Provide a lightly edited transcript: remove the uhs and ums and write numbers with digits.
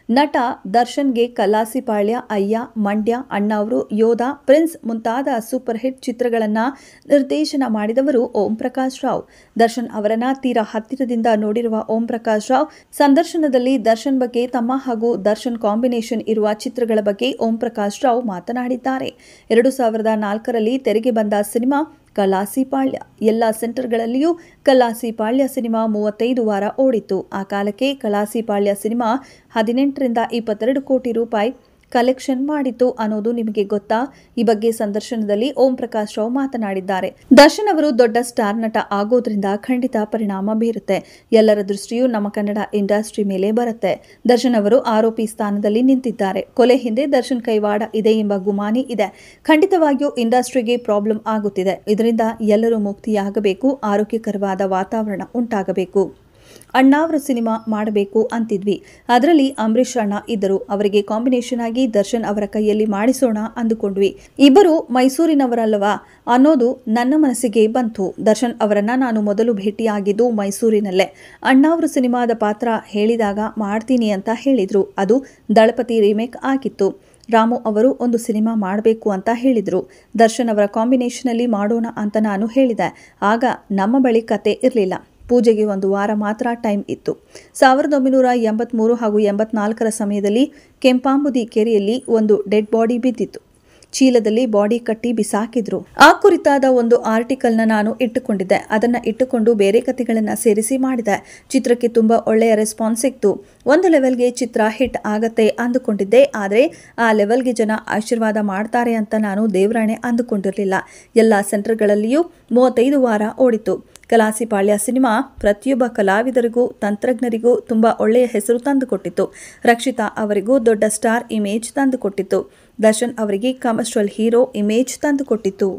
ನಟ ದರ್ಶನ್ಗೆ ಕಲಾಸಿಪಾಳ್ಯ, ಅಯ್ಯ, ಮಂಡ್ಯ, ಅಣ್ಣಾವ್ರು, ಯೋಧ, ಪ್ರಿನ್ಸ್ ಮುಂತಾದ ಸೂಪರ್ ಹಿಟ್ ಚಿತ್ರಗಳನ್ನ ನಿರ್ದೇಶನ ಮಾಡಿದವರು ಓಂ ಪ್ರಕಾಶ್ ರಾವ್. ದರ್ಶನ್ ಅವರನ್ನ ತೀರಾ ಹತ್ತಿರದಿಂದ ನೋಡಿರುವ ಓಂ ಪ್ರಕಾಶ್ ರಾವ್ ಸಂದರ್ಶನದಲ್ಲಿ ದರ್ಶನ್ ಬಗ್ಗೆ ತಮ್ಮ ಹಾಗೂ ದರ್ಶನ್ ಕಾಂಬಿನೇಷನ್ ಇರುವ ಚಿತ್ರಗಳ ಬಗ್ಗೆ ಓಂ ಪ್ರಕಾಶ್ ರಾವ್ ಮಾತನಾಡಿದ್ದಾರೆ. 2004ರಲ್ಲಿ ತೆರೆಗೆ ಬಂದ ಸಿನಿಮಾ ಕಲಾಸಿಪಾಳ್ಯ. ಎಲ್ಲ ಸೆಂಟರ್ಗಳಲ್ಲಿಯೂ ಕಲಾಸಿಪಾಳ್ಯ ಸಿನಿಮಾ 35 ವಾರ ಓಡಿತು. ಆ ಕಾಲಕ್ಕೆ ಕಲಾಸಿಪಾಳ್ಯ ಸಿನಿಮಾ 18 ರಿಂದ 22 ಕೋಟಿ ರೂಪಾಯಿ ಕಲೆಕ್ಷನ್ ಮಾಡಿತು ಅನ್ನೋದು ನಿಮಗೆ ಗೊತ್ತಾ? ಈ ಬಗ್ಗೆ ಸಂದರ್ಶನದಲ್ಲಿ ಓಂ ಪ್ರಕಾಶ್ ರಾವ್ ಮಾತನಾಡಿದ್ದಾರೆ. ದರ್ಶನ್ ಅವರು ದೊಡ್ಡ ಸ್ಟಾರ್ ನಟ ಆಗೋದ್ರಿಂದ ಖಂಡಿತ ಪರಿಣಾಮ ಬೀರುತ್ತೆ. ಎಲ್ಲರ ದೃಷ್ಟಿಯೂ ನಮ್ಮ ಕನ್ನಡ ಇಂಡಸ್ಟ್ರಿ ಮೇಲೆ ಬರುತ್ತೆ. ದರ್ಶನ್ ಅವರು ಆರೋಪಿ ಸ್ಥಾನದಲ್ಲಿ ನಿಂತಿದ್ದಾರೆ. ಕೊಲೆ ಹಿಂದೆ ದರ್ಶನ್ ಕೈವಾಡ ಇದೆ ಎಂಬ ಗುಮಾನಿ ಇದೆ. ಖಂಡಿತವಾಗಿಯೂ ಇಂಡಸ್ಟ್ರಿಗೆ ಪ್ರಾಬ್ಲಮ್ ಆಗುತ್ತಿದೆ. ಇದರಿಂದ ಎಲ್ಲರೂ ಮುಕ್ತಿಯಾಗಬೇಕು, ಆರೋಗ್ಯಕರವಾದ ವಾತಾವರಣ ಉಂಟಾಗಬೇಕು. ಅಣ್ಣಾವ್ರ ಸಿನಿಮಾ ಮಾಡಬೇಕು ಅಂತಿದ್ವಿ. ಅದರಲ್ಲಿ ಅಂಬರೀಷ್ ಅಣ್ಣ ಇದ್ದರು. ಅವರಿಗೆ ಕಾಂಬಿನೇಷನ್ ಆಗಿ ದರ್ಶನ್ ಅವರ ಕೈಯಲ್ಲಿ ಮಾಡಿಸೋಣ ಅಂದುಕೊಂಡ್ವಿ. ಇಬ್ಬರು ಮೈಸೂರಿನವರಲ್ಲವಾ ಅನ್ನೋದು ನನ್ನ ಮನಸ್ಸಿಗೆ ಬಂತು. ದರ್ಶನ್ ಅವರನ್ನ ನಾನು ಮೊದಲು ಭೇಟಿಯಾಗಿದ್ದು ಮೈಸೂರಿನಲ್ಲೇ. ಅಣ್ಣಾವ್ರ ಸಿನಿಮಾದ ಪಾತ್ರ ಹೇಳಿದಾಗ ಮಾಡ್ತೀನಿ ಅಂತ ಹೇಳಿದ್ರು. ಅದು ದಳಪತಿ ರೀಮೇಕ್ ಆಗಿತ್ತು. ರಾಮು ಅವರು ಒಂದು ಸಿನಿಮಾ ಮಾಡಬೇಕು ಅಂತ ಹೇಳಿದ್ರು. ದರ್ಶನ್ ಅವರ ಕಾಂಬಿನೇಷನ್ ಅಲ್ಲಿ ಮಾಡೋಣ ಅಂತ ನಾನು ಹೇಳಿದೆ. ಆಗ ನಮ್ಮ ಬಳಿ ಕತೆ ಇರಲಿಲ್ಲ. ಪೂಜೆಗೆ 1 ವಾರ ಮಾತ್ರ ಟೈಮ್ ಇತ್ತು. 1983 ಹಾಗೂ 84ರ ಸಮಯದಲ್ಲಿ ಕೆಂಪಾಂಬುದಿ ಕೆರೆಯಲ್ಲಿ ಒಂದು ಡೆಡ್ ಬಾಡಿ ಬಿದ್ದಿತ್ತು. ಚೀಲದಲ್ಲಿ ಬಾಡಿ ಕಟ್ಟಿ ಬಿಸಾಕಿದ್ರು. ಆ ಕುರಿತಾದ ಒಂದು ಆರ್ಟಿಕಲ್ನ ನಾನು ಇಟ್ಟುಕೊಂಡಿದ್ದೆ. ಅದನ್ನ ಇಟ್ಟುಕೊಂಡು ಬೇರೆ ಕಥೆಗಳನ್ನ ಸೇರಿಸಿ ಮಾಡಿದೆ. ಚಿತ್ರಕ್ಕೆ ತುಂಬಾ ಒಳ್ಳೆಯ ರೆಸ್ಪಾನ್ಸ್ ಸಿಕ್ತು. ಒಂದು ಲೆವೆಲ್ಗೆ ಚಿತ್ರ ಹಿಟ್ ಆಗತ್ತೆ ಅಂದುಕೊಂಡಿದ್ದೆ. ಆದರೆ ಆ ಲೆವೆಲ್ಗೆ ಜನ ಆಶೀರ್ವಾದ ಮಾಡ್ತಾರೆ ಅಂತ ನಾನು ದೇವರಾಣೆ ಅಂದುಕೊಂಡಿರಲಿಲ್ಲ. ಎಲ್ಲ ಸೆಂಟರ್ಗಳಲ್ಲಿಯೂ 35 ವಾರ ಓಡಿತು. ಕಲಾಸಿಪಾಳ್ಯ ಸಿನಿಮಾ ಪ್ರತಿಯೊಬ್ಬ ಕಲಾವಿದರಿಗೂ ತಂತ್ರಜ್ಞರಿಗೂ ತುಂಬಾ ಒಳ್ಳೆಯ ಹೆಸರು ತಂದುಕೊಟ್ಟಿತ್ತು. ರಕ್ಷಿತಾ ಅವರಿಗೂ ದೊಡ್ಡ ಸ್ಟಾರ್ ಇಮೇಜ್ ತಂದುಕೊಟ್ಟಿತ್ತು. ದರ್ಶನ್ ಅವರಿಗೆ ಕಮರ್ಷಿಯಲ್ ಹೀರೋ ಇಮೇಜ್ ತಂದುಕೊಟ್ಟಿತ್ತು.